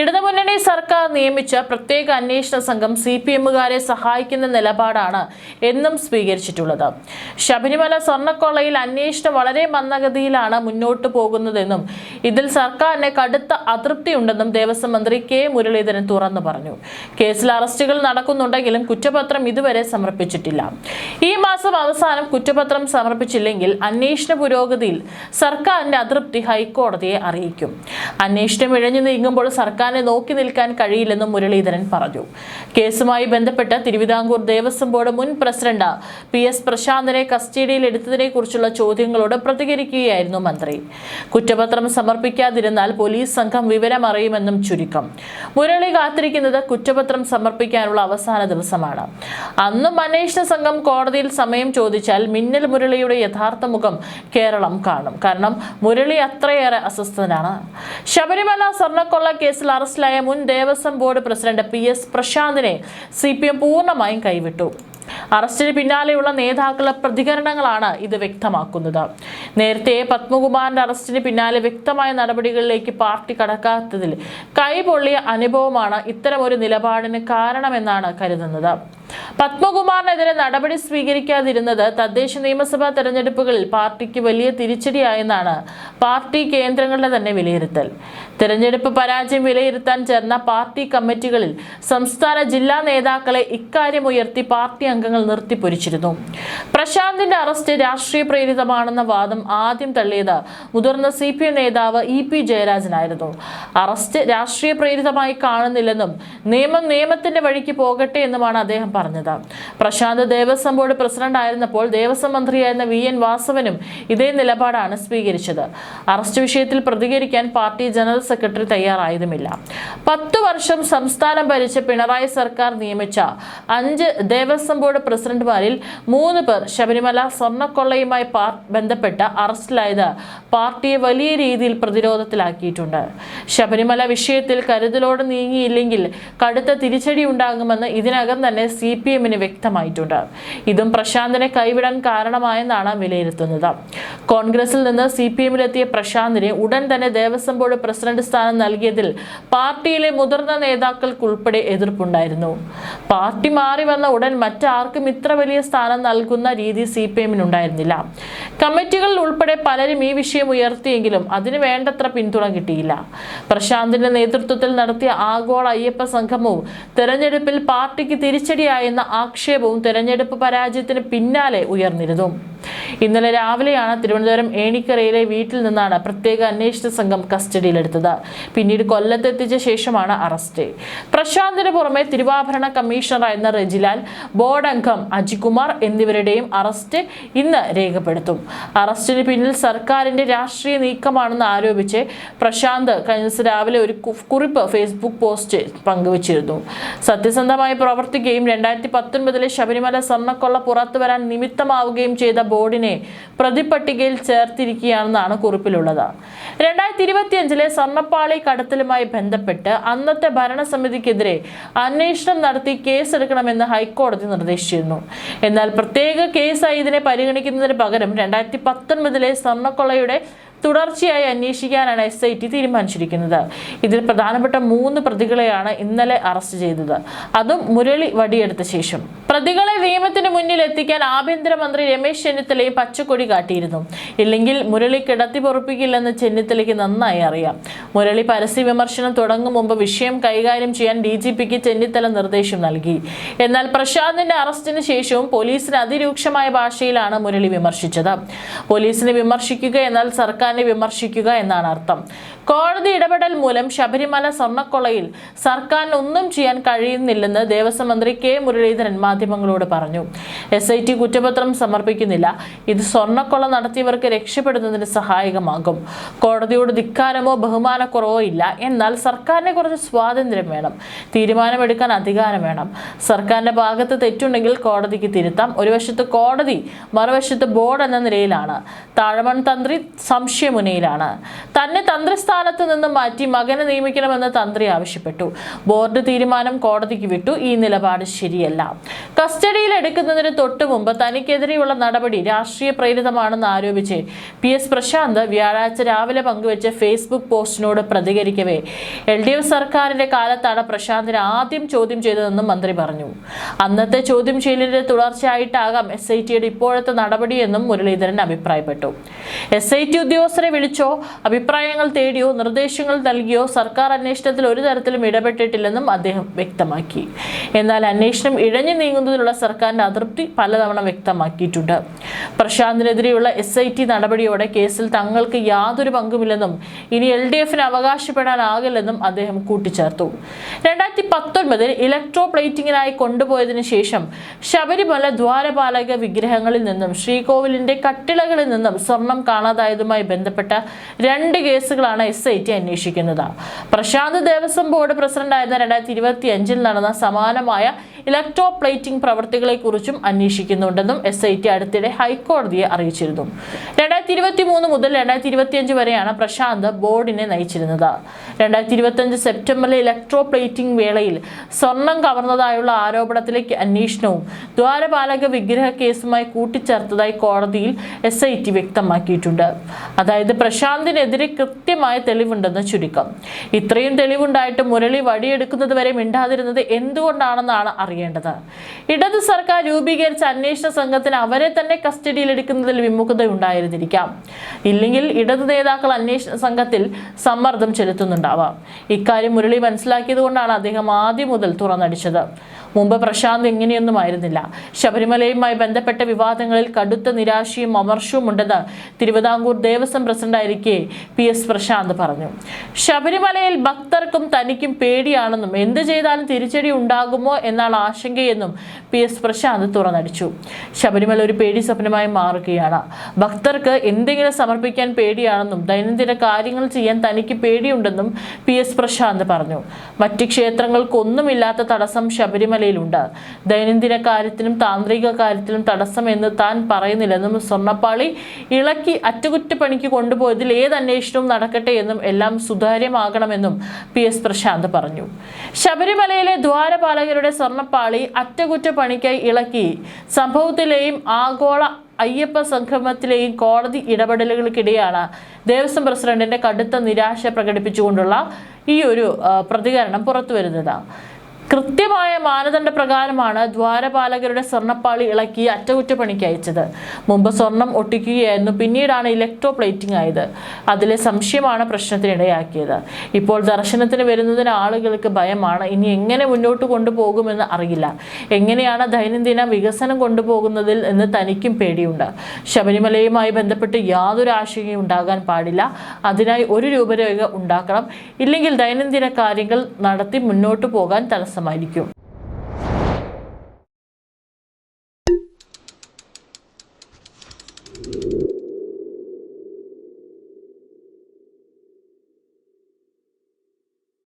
ഇടതുമുന്നണി സർക്കാർ നിയമിച്ച പ്രത്യേക അന്വേഷണ സംഘം CPM-കാരെ സഹായിക്കുന്ന നിലപാടാണ് എന്നും സ്വീകരിച്ചിട്ടുള്ളത്. ശബരിമല സ്വർണ്ണക്കൊള്ളയിൽ അന്വേഷണം വളരെ മന്ദഗതിയിലാണ് മുന്നോട്ടു പോകുന്നതെന്നും ഇതിൽ സർക്കാരിന് കടുത്ത അതൃപ്തിയുണ്ടെന്നും ദേവസ്വം മന്ത്രി കെ മുരളീധരൻ തുറന്നു പറഞ്ഞു. കേസിൽ അറസ്റ്റുകൾ നടക്കുന്നുണ്ടെങ്കിലും കുറ്റപത്രം ഇതുവരെ സമർപ്പിച്ചിട്ടില്ല. ഈ മാസം അവസാനം കുറ്റപത്രം സമർപ്പിച്ചില്ലെങ്കിൽ അന്വേഷണ പുരോഗതിയിൽ സർക്കാരിന്റെ അതൃപ്തി ഹൈക്കോടതിയെ അറിയിക്കും. അന്വേഷണം ഇഴഞ്ഞു നീങ്ങുമ്പോൾ സർക്കാരിനെ നോക്കി നിൽക്കാൻ കഴിയില്ലെന്നും മുരളീധരൻ പറഞ്ഞു. കേസുമായി ബന്ധപ്പെട്ട് തിരുവിതാംകൂർ ദേവസ്വം ബോർഡ് മുൻ പ്രസിഡന്റ് PS പ്രശാന്തിനെ കസ്റ്റഡിയിൽ എടുത്തതിനെ കുറിച്ചുള്ള ചോദ്യങ്ങളോട് പ്രതികരിക്കുകയായിരുന്നു മന്ത്രി. കുറ്റപത്രം സമർപ്പിക്കാതിരുന്നാൽ പോലീസ് സംഘം വിവരം അറിയുമെന്നും ചുരുക്കം. മുരളി കാത്തിരിക്കുന്നത് കുറ്റപത്രം സമർപ്പിക്കാനുള്ള അവസാന ദിവസമാണ്. അന്നും അന്വേഷണ സംഘം കോടതിയിൽ സമയം ചോദിച്ചാൽ മിന്നൽ മുരളിയുടെ യഥാർത്ഥ മുഖം കേരളം കാണും. കാരണം മുരളി അത്രയേറെ അസ്വസ്ഥനാണ്. ശബരിമല സ്വർണ്ണക്കൊള്ള കേസിൽ അറസ്റ്റിലായ മുൻ Devaswom board president PS പ്രശാന്തിനെ CPM പൂർണ്ണമായും കൈവിട്ടു. അറസ്റ്റിന് പിന്നാലെയുള്ള നേതാക്കളുടെ പ്രതികരണങ്ങളാണ് ഇത് വ്യക്തമാക്കുന്നത്. നേരത്തെ പത്മകുമാറിന്റെ അറസ്റ്റിന് പിന്നാലെ വ്യക്തമായ നടപടികളിലേക്ക് പാർട്ടി കടക്കാത്തതിൽ കൈപൊള്ളിയ അനുഭവമാണ് ഇത്തരമൊരു നിലപാടിന് കാരണമെന്നാണ് കരുതുന്നത്. പത്മകുമാറിനെതിരെ നടപടി സ്വീകരിക്കാതിരുന്നത് തദ്ദേശ നിയമസഭാ തെരഞ്ഞെടുപ്പുകളിൽ പാർട്ടിക്ക് വലിയ തിരിച്ചടിയായെന്നാണ് പാർട്ടി കേന്ദ്രങ്ങളുടെ തന്നെ വിലയിരുത്തൽ. തെരഞ്ഞെടുപ്പ് പരാജയം വിലയിരുത്താൻ ചേർന്ന പാർട്ടി കമ്മിറ്റികളിൽ സംസ്ഥാന ജില്ലാ നേതാക്കളെ ഇക്കാര്യം ഉയർത്തി പാർട്ടി അംഗങ്ങൾ നിർത്തിപ്പൊരിച്ചിരുന്നു. പ്രശാന്തിന്റെ അറസ്റ്റ് രാഷ്ട്രീയ പ്രേരിതമാണെന്ന വാദം ആദ്യം തള്ളിയത് മുതിർന്ന CPM നേതാവ് EP ജയരാജനായിരുന്നു. അറസ്റ്റ് രാഷ്ട്രീയ പ്രേരിതമായി കാണുന്നില്ലെന്നും നിയമം നിയമത്തിന്റെ വഴിക്ക് പോകട്ടെ എന്നുമാണ് അദ്ദേഹം പറഞ്ഞത്. പ്രശാന്ത് ദേവസ്വം ബോർഡ് പ്രസിഡന്റ് ആയിരുന്നപ്പോൾ ദേവസ്വം മന്ത്രിയായിരുന്ന VN വാസവനും ഇതേ നിലപാടാണ് സ്വീകരിച്ചത്. അറസ്റ്റ് വിഷയത്തിൽ പ്രതികരിക്കാൻ പാർട്ടി ജനറൽ സെക്രട്ടറി തയ്യാറായതുമില്ല. 10 വർഷം സംസ്ഥാനം ഭരിച്ച പിണറായി സർക്കാർ നിയമിച്ച 5 ദേവസ്വം ബോർഡ് പ്രസിഡന്റുമാരിൽ 3 പേർ ശബരിമല സ്വർണ്ണക്കൊള്ളയുമായി ബന്ധപ്പെട്ട് അറസ്റ്റിലായത് പാർട്ടിയെ വലിയ രീതിയിൽ പ്രതിരോധത്തിലാക്കിയിട്ടുണ്ട്. ശബരിമല വിഷയത്തിൽ കരുതലോടെ നീങ്ങിയില്ലെങ്കിൽ കടുത്ത തിരിച്ചടി ഉണ്ടാകുമെന്ന് ഇതിനകം തന്നെ CPM-ന് വ്യക്തമായിട്ടുണ്ട്. ഇതും പ്രശാന്തിനെ കൈവിടാൻ കാരണമായെന്നാണ് വിലയിരുത്തുന്നത്. കോൺഗ്രസിൽ നിന്ന് CPM-ലെത്തിയ പ്രശാന്തിനെ ഉടൻ തന്നെ ദേവസ്വം ബോർഡ് പ്രസിഡന്റ് സ്ഥാനം നൽകിയതിൽ പാർട്ടിയിലെ മുതിർന്ന നേതാക്കൾക്കുൾപ്പെടെ എതിർപ്പുണ്ടായിരുന്നു. പാർട്ടി മാറി വന്ന ഉടൻ മറ്റാർക്കും ഇത്ര വലിയ സ്ഥാനം നൽകുന്ന രീതി CPM-നുണ്ടായിരുന്നില്ല. കമ്മിറ്റികളിൽ ഉൾപ്പെടെ പലരും ഈ വിഷയം ഉയർത്തിയെങ്കിലും അതിന് വേണ്ടത്ര പിന്തുണ കിട്ടിയില്ല. പ്രശാന്തിന്റെ നേതൃത്വത്തിൽ നടത്തിയ ആഗോള അയ്യപ്പ സംഗമവും തെരഞ്ഞെടുപ്പിൽ പാർട്ടിക്ക് തിരിച്ചടിയായെന്ന ആക്ഷേപവും തെരഞ്ഞെടുപ്പ് പരാജയത്തിന് പിന്നാലെ ഉയർന്നിരുന്നു. ഇന്നലെ രാവിലെയാണ് തിരുവനന്തപുരം ഏണിക്കരയിലെ വീട്ടിൽ നിന്നാണ് പ്രത്യേക അന്വേഷണ സംഘം കസ്റ്റഡിയിലെടുത്തത്. പിന്നീട് കൊല്ലത്തെത്തിച്ച ശേഷമാണ് അറസ്റ്റ്. പ്രശാന്തിന് പുറമെ തിരുവാഭരണ കമ്മീഷണറായിരുന്ന റെജിലാൽ, ബോർഡ് അംഗം അജികുമാർ എന്നിവരുടെയും അറസ്റ്റ് ഇന്ന് രേഖപ്പെടുത്തും. അറസ്റ്റിന് പിന്നിൽ സർക്കാരിന്റെ രാഷ്ട്രീയ നീക്കമാണെന്ന് ആരോപിച്ച് പ്രശാന്ത് കഴിഞ്ഞ ദിവസം രാവിലെ ഒരു കുറിപ്പ് ഫേസ്ബുക്ക് പോസ്റ്റ് പങ്കുവച്ചിരുന്നു. സത്യസന്ധമായി പ്രവർത്തിക്കുകയും 2019 ശബരിമല സ്വർണ്ണക്കൊള്ള പുറത്തുവരാൻ നിമിത്തമാവുകയും ചെയ്ത ബോർഡിനെ പ്രതിപട്ടികയിൽ ചേർത്തിരിക്കുകയാണെന്നാണ് കുറിപ്പിലുള്ളത്. 2025 സ്വർണ്ണപ്പാളി കടത്തലുമായി ബന്ധപ്പെട്ട് അന്നത്തെ ഭരണസമിതിക്കെതിരെ അന്വേഷണം നടത്തി കേസെടുക്കണമെന്ന് ഹൈക്കോടതി നിർദ്ദേശിച്ചിരുന്നു. എന്നാൽ പ്രത്യേക കേസായി ഇതിനെ പരിഗണിക്കുന്നതിന് പകരം 2019 സ്വർണ്ണക്കൊള്ളയുടെ തുടർച്ചയായി അന്വേഷിക്കാനാണ് SIT തീരുമാനിച്ചിരിക്കുന്നത്. ഇതിൽ പ്രധാനപ്പെട്ട 3 പ്രതികളെയാണ് ഇന്നലെ അറസ്റ്റ് ചെയ്തത്, അതും മുരളി വടിയെടുത്ത ശേഷം. പ്രതികളെ നിയമത്തിന് മുന്നിൽ എത്തിക്കാൻ ആഭ്യന്തരമന്ത്രി രമേശ് ചെന്നിത്തലയും പച്ചക്കൊടി കാട്ടിയിരുന്നു. ഇല്ലെങ്കിൽ മുരളി കിടത്തി പൊറുപ്പിക്കില്ലെന്ന് ചെന്നിത്തലയ്ക്ക് നന്നായി അറിയാം. മുരളി പരസ്യ വിമർശനം തുടങ്ങും മുമ്പ് വിഷയം കൈകാര്യം ചെയ്യാൻ DGPക്ക് ചെന്നിത്തല നിർദ്ദേശം നൽകി. എന്നാൽ പ്രശാന്തിന്റെ അറസ്റ്റിന് ശേഷവും പോലീസിന് അതിരൂക്ഷമായ ഭാഷയിലാണ് മുരളി വിമർശിച്ചത്. പോലീസിനെ വിമർശിക്കുക എന്നാൽ സർക്കാർ വിമർശിക്കുക എന്നാണ് അർത്ഥം. കോടതി ഇടപെടൽ മൂലം ശബരിമല സ്വർണ്ണക്കൊള്ളയിൽ സർക്കാരിന് ഒന്നും ചെയ്യാൻ കഴിയുന്നില്ലെന്ന് ദേവസ്വം മന്ത്രി കെ മുരളീധരൻ മാധ്യമങ്ങളോട് പറഞ്ഞു. SIT കുറ്റപത്രം സമർപ്പിക്കുന്നില്ല. ഇത് സ്വർണ്ണക്കൊള്ള നടത്തിയവർക്ക് രക്ഷപ്പെടുന്നതിന് സഹായകമാകും. കോടതിയോട് ധിക്കാരമോ ബഹുമാനക്കുറവോ ഇല്ല. എന്നാൽ സർക്കാരിനെ കുറച്ച് സ്വാതന്ത്ര്യം വേണം, തീരുമാനമെടുക്കാൻ അധികാരം വേണം. സർക്കാരിന്റെ ഭാഗത്ത് തെറ്റുണ്ടെങ്കിൽ കോടതിക്ക് തിരുത്താം. ഒരു വശത്ത് കോടതി, മറുവശത്ത് ബോർഡ് എന്ന നിലയിലാണ്. താഴമൺ തന്ത്രി സംശയമുനയിലാണ്. തന്നെ തന്ത്രിസ്ഥാനത്ത് നിന്ന് മാറ്റി മകനെ നിയമിക്കണമെന്ന് തന്ത്രി ആവശ്യപ്പെട്ടു. ബോർഡ് തീരുമാനം കോടതിക്ക് വിട്ടു. ഈ നിലപാട് ശരിയല്ല. കസ്റ്റഡിയിൽ എടുക്കുന്നതിന് തൊട്ടു മുമ്പ് തനിക്കെതിരെയുള്ള നടപടി രാഷ്ട്രീയ പ്രേരിതമാണെന്ന് ആരോപിച്ച് PS പ്രശാന്ത് വ്യാഴാഴ്ച രാവിലെ പങ്കുവച്ച ഫേസ്ബുക്ക് പോസ്റ്റിനോട് പ്രതികരിക്കവേ LDF സർക്കാരിന്റെ കാലത്താണ് പ്രശാന്തിനെ ആദ്യം ചോദ്യം ചെയ്തതെന്നും മന്ത്രി പറഞ്ഞു. അന്നത്തെ ചോദ്യം ചെയ്യലിന്റെ തുടർച്ചയായിട്ടാകാം SITയുടെ ഇപ്പോഴത്തെ നടപടിയെന്നും മുരളീധരൻ അഭിപ്രായപ്പെട്ടു. SIT ഉദ്യോഗസ്ഥരെ വിളിച്ചോ അഭിപ്രായങ്ങൾ തേടിയോ നിർദ്ദേശങ്ങൾ നൽകിയോ സർക്കാർ അന്വേഷണത്തിൽ ഒരു തരത്തിലും ഇടപെട്ടിട്ടില്ലെന്നും അദ്ദേഹം വ്യക്തമാക്കി. എന്നാൽ അന്വേഷണം ഇഴഞ്ഞു നീങ്ങുന്നതിലുള്ള സർക്കാരിന്റെ അതൃപ്തി പലതവണ വ്യക്തമാക്കിയിട്ടുണ്ട്. പ്രശാന്തിനെതിരെയുള്ള SIT നടപടിയോടെ കേസിൽ തങ്ങൾക്ക് യാതൊരു പങ്കുമില്ലെന്നും ഇനി LDFന് അവകാശപ്പെടാനാകില്ലെന്നും അദ്ദേഹം കൂട്ടിച്ചേർത്തു. 2019 ഇലക്ട്രോ പ്ലേറ്റിംഗിനായി കൊണ്ടുപോയതിനു ശേഷം ശബരിമല ദ്വാരപാലക വിഗ്രഹങ്ങളിൽ നിന്നും ശ്രീകോവിലിന്റെ കട്ടിളകളിൽ നിന്നും സ്വർണം കാണാതായതുമായി ബന്ധപ്പെട്ട 2 കേസുകളാണ് SIT അന്വേഷിക്കുന്നത്. പ്രശാന്ത് ദേവസ്വം ബോർഡ് പ്രസിഡന്റായിരുന്ന 2025 നടന്ന സമാനമായ ഇലക്ട്രോ പ്ലേറ്റിംഗ് പ്രവൃത്തികളെ കുറിച്ചും അന്വേഷിക്കുന്നുണ്ടെന്നും SIT അടുത്തിടെ ഹൈക്കോടതിയെ അറിയിച്ചിരുന്നു. 2023 മുതൽ 2025 വരെയാണ് പ്രശാന്ത് ബോർഡിനെ നയിച്ചിരുന്നത്. 2025 സെപ്റ്റംബറിലെ ഇലക്ട്രോ പ്ലേറ്റിംഗ് വേളയിൽ സ്വർണം കവർന്നതായുള്ള ആരോപണത്തിലേക്ക് അന്വേഷണവും ദ്വാരപാലക വിഗ്രഹ കേസുമായി കൂട്ടിച്ചേർത്തതായി കോടതിയിൽ SIT വ്യക്തമാക്കിയിട്ടുണ്ട്. അതായത് പ്രശാന്തിനെതിരെ കൃത്യമായ തെളിവുണ്ടെന്ന് ചുരുക്കം. ഇത്രയും തെളിവുണ്ടായിട്ട് മുരളി വടിയെടുക്കുന്നത് വരെ മിണ്ടാതിരുന്നത് എന്തുകൊണ്ടാണെന്നാണ് അറിയേണ്ടത്. ഇടത് സർക്കാർ രൂപീകരിച്ച അന്വേഷണ സംഘത്തിന് അവരെ തന്നെ കസ്റ്റഡിയിലെടുക്കുന്നതിൽ വിമുഖത ഉണ്ടായിരുന്നിരിക്കാം. ഇല്ലെങ്കിൽ ഇടത് നേതാക്കൾ അന്വേഷണ സംഘത്തിൽ സമ്മർദ്ദം ചെലുത്തുന്നുണ്ടാവാം. ഇക്കാര്യം മുരളി മനസ്സിലാക്കിയത് കൊണ്ടാണ് അദ്ദേഹം ആദ്യം മുതൽ തുറന്നടിച്ചത്. മുമ്പ് പ്രശാന്ത് ഇങ്ങനെയൊന്നും ആയിരുന്നില്ല. ശബരിമലയുമായി ബന്ധപ്പെട്ട വിവാദങ്ങളിൽ കടുത്ത നിരാശയും അമർഷവും ഉണ്ടെന്ന് തിരുവിതാംകൂർ ദേവസ്വം പ്രസിഡന്റായിരിക്കെ PS പ്രശാന്ത് പറഞ്ഞു. ശബരിമലയിൽ ഭക്തർക്കും തനിക്കും പേടിയാണെന്നും എന്ത് ചെയ്താലും തിരിച്ചടി ഉണ്ടാകുമോ എന്നാണ് ആശങ്കയെന്നും PS പ്രശാന്ത് തുറന്നടിച്ചു. ശബരിമല ഒരു പേടി സ്വപ്നമായി മാറുകയാണ്. ഭക്തർക്ക് എന്തെങ്കിലും സമർപ്പിക്കാൻ പേടിയാണെന്നും ദൈനംദിന കാര്യങ്ങൾ ചെയ്യാൻ തനിക്ക് പേടിയുണ്ടെന്നും PS പ്രശാന്ത് പറഞ്ഞു. മറ്റ് ക്ഷേത്രങ്ങൾക്കൊന്നുമില്ലാത്ത തടസ്സം ശബരിമലയിലുണ്ട്. ദൈനംദിന കാര്യത്തിലും താന്ത്രിക കാര്യത്തിലും തടസ്സം എന്ന് താൻ പറയുന്നില്ലെന്നും സ്വർണ്ണപ്പാളി ഇളക്കി അറ്റകുറ്റപ്പണിക്ക് കൊണ്ടുപോയതിൽ ഏത് അന്വേഷണവും നടക്കട്ടെ എന്നും എല്ലാം സുതാര്യമാകണമെന്നും PS പ്രശാന്ത് പറഞ്ഞു. ശബരിമലയിലെ ദ്വാരപാലകരുടെ സ്വർണ്ണപ്പാളി അറ്റകുറ്റപ്പണിക്കായി ഇളക്കി സംഭവത്തിലെയും ആഗോള അയ്യപ്പ സംഗമത്തിലെയും കോടതി ഇടപെടലുകൾക്കിടെയാണ് ദേവസ്വം പ്രസിഡന്റിന്റെ കടുത്ത നിരാശ പ്രകടിപ്പിച്ചുകൊണ്ടുള്ള ഈ ഒരു പ്രതികരണം പുറത്തുവരുന്നത്. കൃത്യമായ മാനദണ്ഡ പ്രകാരമാണ് ദ്വാരപാലകരുടെ സ്വർണ്ണപ്പാളി ഇളക്കി അറ്റകുറ്റപ്പണിക്ക് അയച്ചത്. മുമ്പ് സ്വർണം ഒട്ടിക്കുകയായിരുന്നു, പിന്നീടാണ് ഇലക്ട്രോ പ്ലേറ്റിംഗ് ആയത്. അതിലെ സംശയമാണ് പ്രശ്നത്തിനിടയാക്കിയത്. ഇപ്പോൾ ദർശനത്തിന് വരുന്നതിന് ആളുകൾക്ക് ഭയമാണ്. ഇനി എങ്ങനെ മുന്നോട്ട് കൊണ്ടുപോകുമെന്ന് അറിയില്ല. എങ്ങനെയാണ് ദൈനംദിന വികസനം കൊണ്ടുപോകുന്നതിൽ എന്ന് തനിക്കും പേടിയുണ്ട്. ശബരിമലയുമായി ബന്ധപ്പെട്ട് യാതൊരു ആശങ്കയും ഉണ്ടാകാൻ പാടില്ല. അതിനായി ഒരു രൂപരേഖ ഉണ്ടാക്കണം. ഇല്ലെങ്കിൽ ദൈനംദിന കാര്യങ്ങൾ നടത്തി മുന്നോട്ട് പോകാൻ തടസ്സമായിരിക്കും.